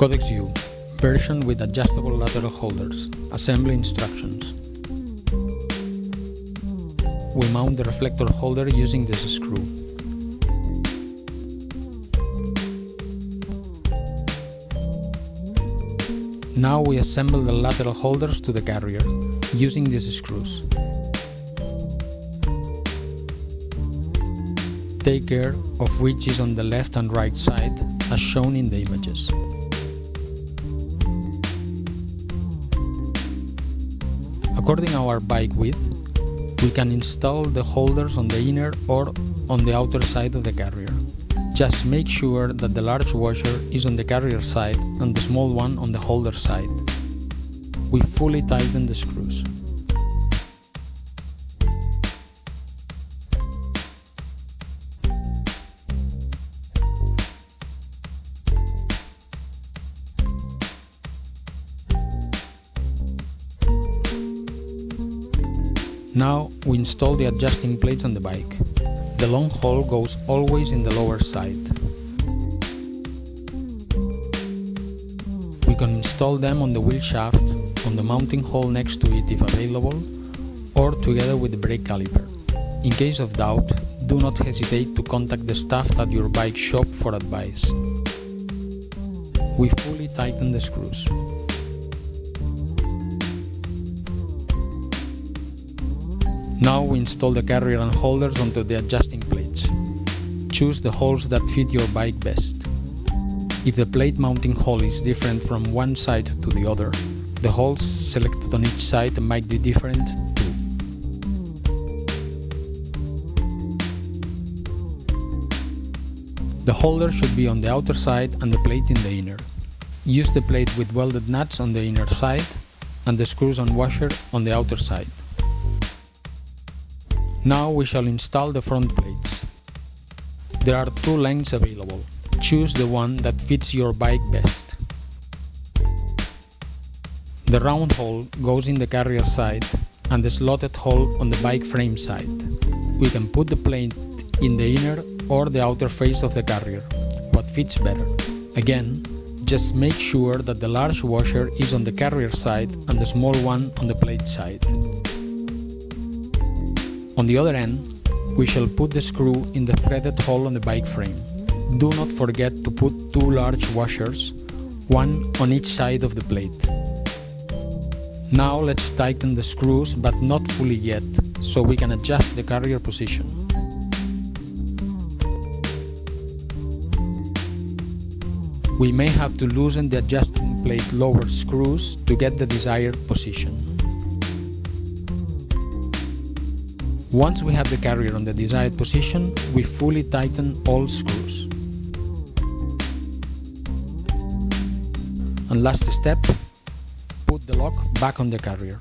CODEX-U version with adjustable lateral holders. Assembly instructions. We mount the reflector holder using this screw. Now we assemble the lateral holders to the carrier using these screws. Take care of which is on the left and right side as shown in the images. According to our bike width, we can install the holders on the inner or on the outer side of the carrier. Just make sure that the large washer is on the carrier side and the small one on the holder side. We fully tighten the screws. Now we install the adjusting plates on the bike. The long hole goes always in the lower side. We can install them on the wheel shaft, on the mounting hole next to it if available, or together with the brake caliper. In case of doubt, do not hesitate to contact the staff at your bike shop for advice. We fully tighten the screws. Now we install the carrier and holders onto the adjusting plates. Choose the holes that fit your bike best. If the plate mounting hole is different from one side to the other, the holes selected on each side might be different too. The holder should be on the outer side and the plate in the inner. Use the plate with welded nuts on the inner side and the screws and washer on the outer side. Now we shall install the front plates. There are two lengths available. Choose the one that fits your bike best. The round hole goes in the carrier side and the slotted hole on the bike frame side. We can put the plate in the inner or the outer face of the carrier, what fits better. Again, just make sure that the large washer is on the carrier side and the small one on the plate side. On the other end, we shall put the screw in the threaded hole on the bike frame. Do not forget to put two large washers, one on each side of the plate. Now let's tighten the screws, but not fully yet, so we can adjust the carrier position. We may have to loosen the adjusting plate lower screws to get the desired position. Once we have the carrier on the desired position, we fully tighten all screws. And last step, put the lock back on the carrier.